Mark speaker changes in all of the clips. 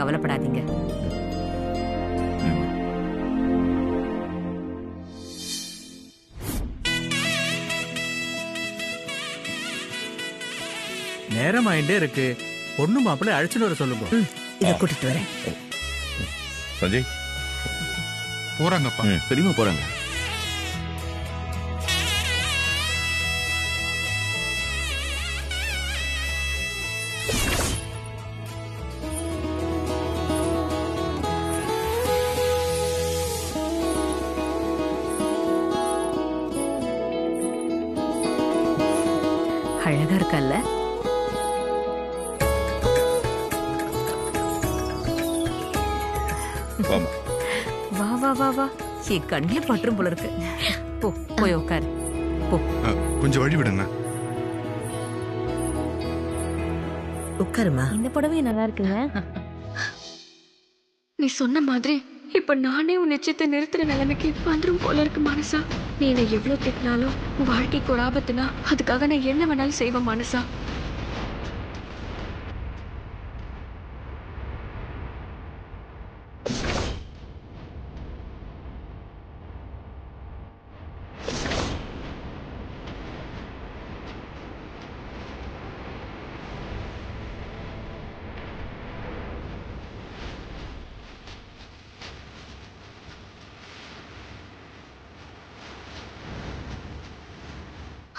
Speaker 1: கவலைப்படாதீங்க.
Speaker 2: நேரம் ஆயிட்டே இருக்கு. பொண்ணு மாப்பிள்ளை அழைச்சிட்டு வர சொல்லுங்க.
Speaker 1: இத கூட்டிட்டு வரேன்.
Speaker 3: சஞ்சய்
Speaker 4: போறாங்கப்பா.
Speaker 3: பெரியமா போறாங்க.
Speaker 1: அழகா இருக்கல்ல? வா வா வா வா. என் கண்ணில் பற்றும் போல இருக்கு. போ போய் உட்காரு. போ.
Speaker 4: கொஞ்சம் வழி விடுங்க.
Speaker 1: உட்காருமா.
Speaker 5: இந்த புடவை நல்லா இருக்குங்க. நீ சொன்ன மாதிரி இப்ப நானே உன் நிச்சயத்தை நிறுத்துற நிலைமைக்கு வந்துரும் போல இருக்கு மனசா. நீ என்னை எவ்வளவு திட்டினாலும் உன் வாழ்க்கைக்கு ஒரு ஆபத்துனா அதுக்காக நான் என்ன வேணாலும் செய்வேன் மனசா.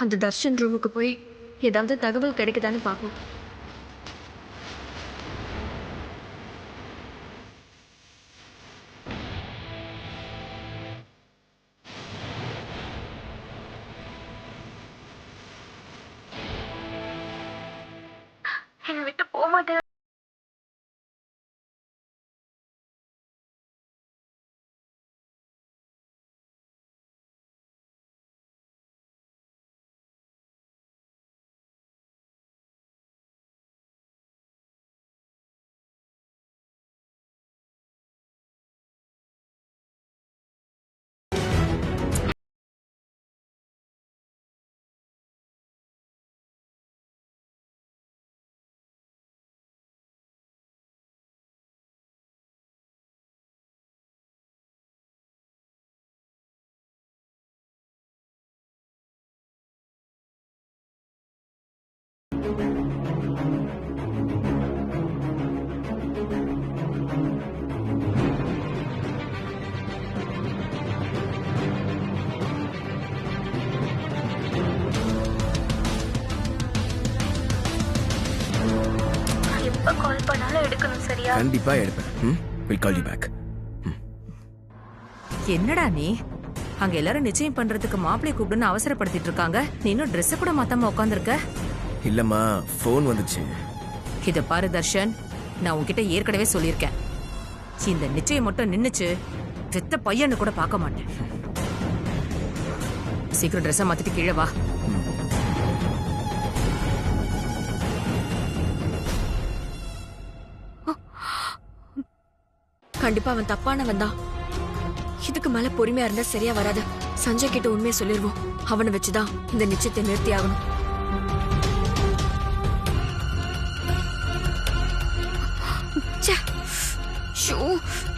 Speaker 5: அந்த தர்ஷன் ரூமுக்கு போய் ஏதாவது தகவல் கிடைக்குதான்னு பார்ப்போம். என்னை விட்டு போக மாட்டேன். எப்ப கால் பண்ணாலும் எடுக்கணும் சரியா?
Speaker 6: கண்டிப்பா எடுப்பேன். We'll call you back.
Speaker 1: என்னடா நீ அங்க எல்லாரும் நிச்சயம் பண்றதுக்கு மாப்பிள்ளை கூப்பிடுன்னு அவசரப்படுத்திட்டு இருக்காங்க. நீ இன்னும் ட்ரெஸ் கூட மாத்தாம உட்காந்துருக்க.
Speaker 6: இல்லம்மா, போன் வந்துச்சு.
Speaker 1: இத பாரு தர்ஷன், நான் உன்கிட்ட ஏற்கனவே சொல்லியிருக்கேன். இந்த நிச்சயம் மட்டும் நின்னுச்சு வெத்த பையன்னு கூட பார்க்க மாட்டேன். சீக்கிரம் ட்ரெஸ்ஸை மாத்திட்டு கீழே வா.
Speaker 5: கண்டிப்பா அவன் தப்பானவன் தான். இதுக்கு மேல பொறுமையா இருந்தா சரியா வராது. சஞ்சய் கிட்ட உண்மையை சொல்லிருவோம். அவனை வச்சுதான் இந்த நிச்சயத்தை நிறுத்தி ஆகணும்.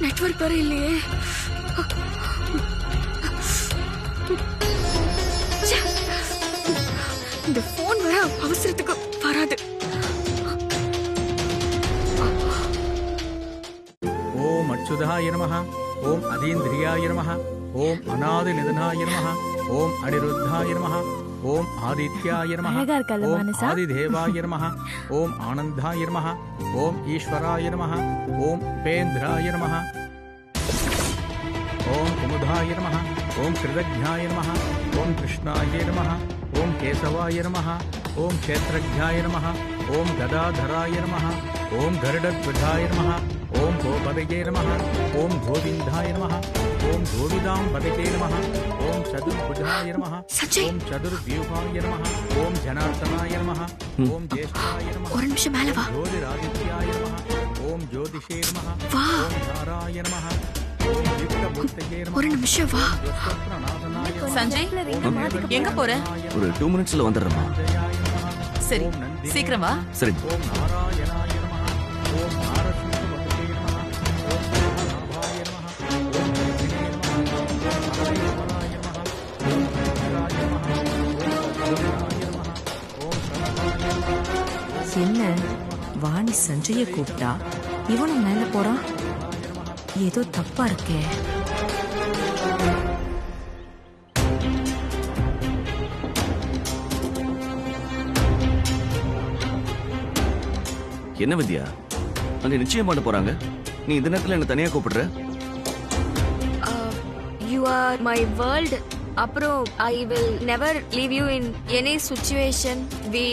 Speaker 5: நெட்வொர்க் வேற இல்லையே. இந்த போன் வேற அவசரத்துக்கு வராது.
Speaker 2: ஓம் அச்சுதாய நமஹ. ஓம் அதீந்திரியாய நமஹ. ஓம் அநாதி நிதனாய நமஹ. ஓம் அனிருத்தாய நமஹ. ஓம் ஆதித்யாய நமஹ. ஓம் ஆதிதேவாய நமஹ. ஓம் ஆனந்தாய நமஹ. ஓம் ஈஸ்வராய நமஹ. ஓம் உபேந்திராய நமஹ. ஓம் குமுதாய நமஹ. ஓம் கிருதஜ்ஞாய நமஹ. ஓம் கிருஷ்ணாய நமஹ. ஓம் கேசவாய நமஹ. ஓம் க்ஷேத்ரஜ்ஞாய நமஹ. ஓம் கதாதராய நமஹ. ஓம் கருடத்வஜாய நமஹ. ஓம் கோபதயே நமஹ. ஓம் கோவிந்தாய நமஹ. ஓம் கோவிதாம்பதயே நமஹ. ஓம் சதுர்புஜாய நமஹ. ஓம் சதுர்வியூகாய நமஹ. ஓம் ஜனார்தனாய நமஹ. ஓம் ஜேஷ்டாய நமஹ.
Speaker 5: ஒரு நிமிஷம் மேல வா.
Speaker 2: ஜோதிராதித்யாய நமஹ. ஓம் ஜோதிஷே நமஹ.
Speaker 5: வா.
Speaker 2: ஓம் தாராய நமஹ. ஓம் யுக்தமூர்த்தயே நமஹ.
Speaker 5: ஒரு நிமிஷம் வா.
Speaker 1: சஞ்சய், எங்க போற?
Speaker 6: ஒரு 2 மினிட்ஸ்ல வந்துடுறேம்மா.
Speaker 1: சரி, சீக்கிரம் வா.
Speaker 6: சரி.
Speaker 2: ஓம் நாராயணாய நமஹ. ஓம் நாரசிம்ம
Speaker 1: சஞ்சய கூப்பிட்டா இவனும் மேல போறான். ஏதோ தப்பா இருக்கே.
Speaker 6: என்ன வித்யா, அங்க நிச்சயம் பண்ண போறாங்க, நீ இந்த நேரத்துல என்ன தனியா கூப்பிடுற?
Speaker 5: You are my world. அப்புறம் I will never leave you in any situation. We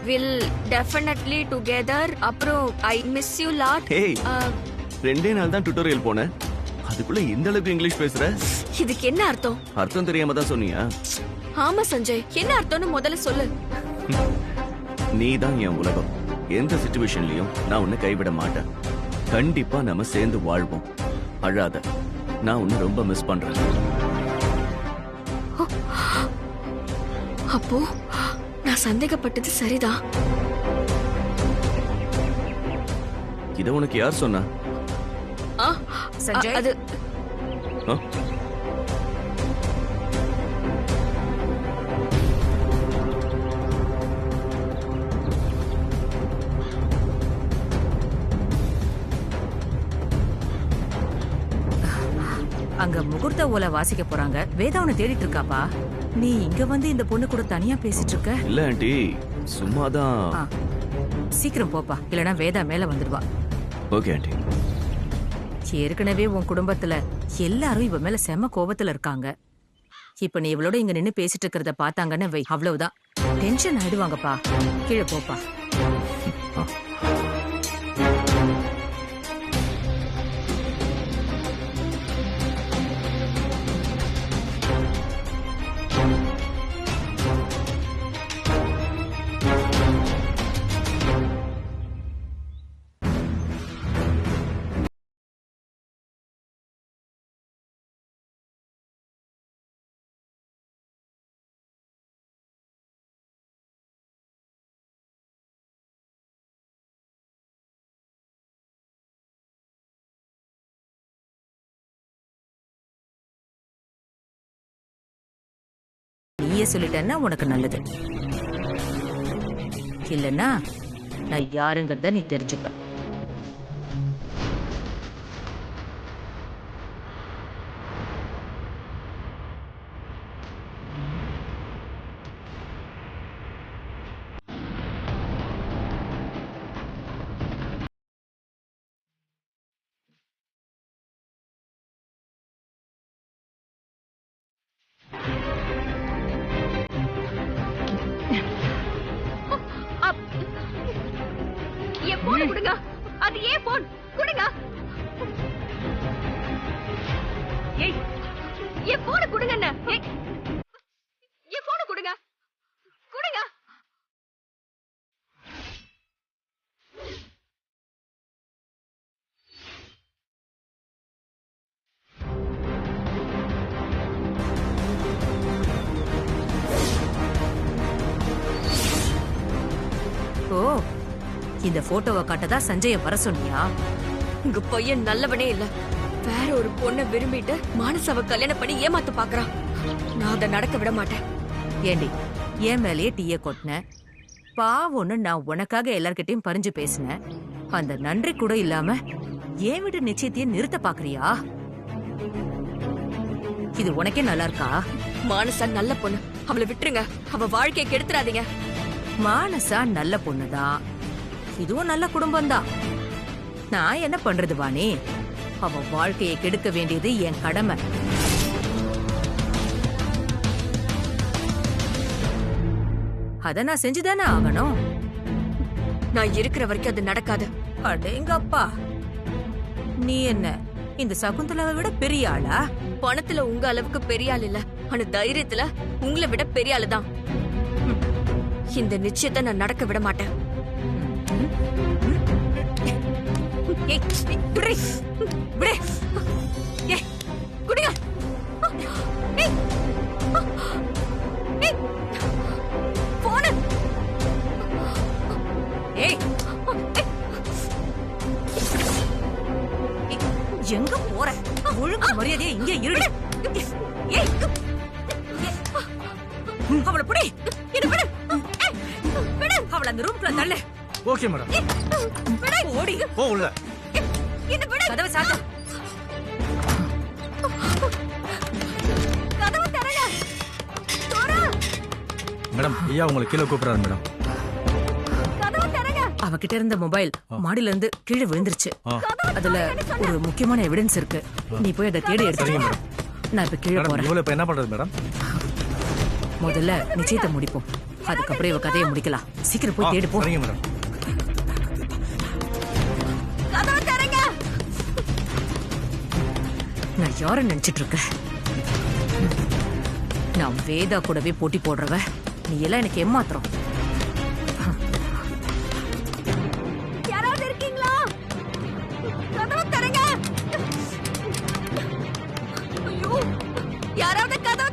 Speaker 5: will definitely together. அப்புறம் I miss you lot.
Speaker 6: Hey, 2 நாள் தான் டுட்டோரியல் போனேன், அதுக்குள்ள இந்த அளவுக்கு இங்கிலீஷ் பேசுற?
Speaker 5: இதுக்கு என்ன அர்த்தம்?
Speaker 6: அர்த்தம் தெரியாம தான் சொன்னியா?
Speaker 5: ஆமா சஞ்சய், என்ன அர்த்தம்னு முதல்ல சொல்லு.
Speaker 6: நீ தான் என் உலகம். எந்த சிச்சுவேஷன்லயும் நான் உன்னை கைவிட மாட்டேன். கண்டிப்பா நாம சேர்ந்து வாழ்வோம். அழாத, நான் உன்னை ரொம்ப மிஸ் பண்றேன்.
Speaker 5: அப்போ நான் சந்தேகப்பட்டது சரிதான்.
Speaker 6: இத உனக்கு யார் சொன்னா?
Speaker 1: சஞ்சய்,
Speaker 5: அது
Speaker 6: ஆ?
Speaker 1: அங்க முகூர்த்த ஓலை வாசிக்க போறாங்க. வேதா உன்னை தேடிட்டு இருக்காப்பா. நீ இங்க வந்து இந்த பொண்ணு கூட தனியா பேசிட்டு இருக்க.
Speaker 6: இல்ல ஆண்டி, சும்மாதான்.
Speaker 1: ஆ, சீக்கிரம் போப்பா, இல்லனா வேதா மேல வந்துடுவா.
Speaker 6: Okay aunty.
Speaker 1: ஏற்கனவே உன் குடும்பத்துல எல்லாரும் இவ மேல செம கோபத்துல இருக்காங்க. இப்ப நீ இவளோட இங்க நின்னு பேசிட்டு இருக்கிறத பார்த்தாங்கன்னு வை, அவ்வளவுதான் டென்ஷன் ஆயிடுவாங்கப்பா. கீழே போப்பா. நீயே சொல்லிட்டேன்னா உனக்கு நல்லது. இல்லன்னா நான் யாருங்கிறத நீ தெரிஞ்சுப்ப.
Speaker 5: என் போன் கொடுங்க. அது ஏன் போன்? கொடுங்க. ஏய், என் போன் கொடுங்க. என்ன? ஏய், என் போன் கொடுங்க. கொடுங்க.
Speaker 1: ஓ, இந்த போட்டோவை காட்டதா சஞ்சய வர சொன்னியா?
Speaker 5: உங்க பையன் நல்லவனே இல்ல. வேற ஒரு பொண்ணை விரும்பிட்டு மானசாவை கல்யாணம் பண்ணி ஏமாத்து பாக்குறான். நான் அதை நடக்க விட மாட்டேன்.
Speaker 1: ஏண்டி, என் மேலேயே டீய கொட்டின பாவம்னு நான் உனக்காக எல்லார்கிட்டயும் பறிஞ்சு பேசினேன். அந்த நன்றி கூட இல்லாம என் வீட்டு நிச்சயத்தையே நிறுத்த பாக்குறியா? இது உனக்கே நல்லா இருக்கா?
Speaker 5: மானசா நல்ல பொண்ணு, அவளை விட்டுருங்க. அவ வாழ்க்கையை கெடுத்துறாதீங்க.
Speaker 1: மானசா நல்ல பொண்ணுதான், இதுவும் நல்ல குடும்பம்தான். நான் என்ன பண்றது வாணி? அவ வாழ்க்கையை கெடுக்க வேண்டியது என் கடமை. அத நான் செஞ்சுதானே ஆகணும்.
Speaker 5: நான் இருக்கிற வரைக்கும் அது நடக்காது.
Speaker 1: அடேங்கப்பா, நீ என்ன இந்த சகுந்தலாவை விட பெரிய ஆளா?
Speaker 5: பணத்துல உங்க அளவுக்கு பெரிய ஆள் இல்ல, ஆனா தைரியத்துல உங்களை விட பெரிய ஆளு தான். இந்த நிச்சயத்தை நான் நடக்க விட மாட்டேன்.
Speaker 1: ஏய், விடு, விடு. ஏய்,
Speaker 5: குடிங்க. ஏய், ஏய், போன.
Speaker 1: ஏய், எங்க போற? ஒழுங்கு மரியாதையா இங்கே இருடு. ஏய், அவளை புடி.
Speaker 5: இது விடு.
Speaker 1: அவளை அந்த ரூம்குள்ள தள்ளு.
Speaker 2: Okay madam.
Speaker 1: ஓடி
Speaker 2: போ உள்ள.
Speaker 5: என்ன விடு.
Speaker 1: கதவை சாத்து.
Speaker 5: கதவை திறங்க. தோரா,
Speaker 2: மேடம் ஐயா உங்களை கீழே கூப்பிடுறாரு மேடம்.
Speaker 5: கதவை திறங்க.
Speaker 1: அவகிட்ட இருந்த மொபைல் மாடியில இருந்து கீழே விழுந்துருச்சு. அதுல ஒரு முக்கியமான எவிடன்ஸ் இருக்கு. நீ போய் அதை தேடி எடுத்துக்க. நான் இப்ப கீழே
Speaker 2: மேடம்
Speaker 1: போறேன்.
Speaker 2: இவ்வளவு இப்ப என்ன பண்றது மேடம்?
Speaker 1: முதல்ல நிச்சயத்தை முடிப்போம், அதுக்கப்புறம் இவ கதையை முடிக்கலாம். சீக்கிரம் போய் தேடி போ.
Speaker 2: சரிங்க மேடம்.
Speaker 5: கதவை திறங்க.
Speaker 1: நான் யார நினைச்சிட்டு இருக்க? நான் வேதா கூடவே போட்டி போடுறவ. நீ எல்லாம் எனக்கு ஏமாத்திரம்.
Speaker 5: யாராவது இருக்கீங்களா? கதவை திறங்க. ஐயோ, யாராவது கதவை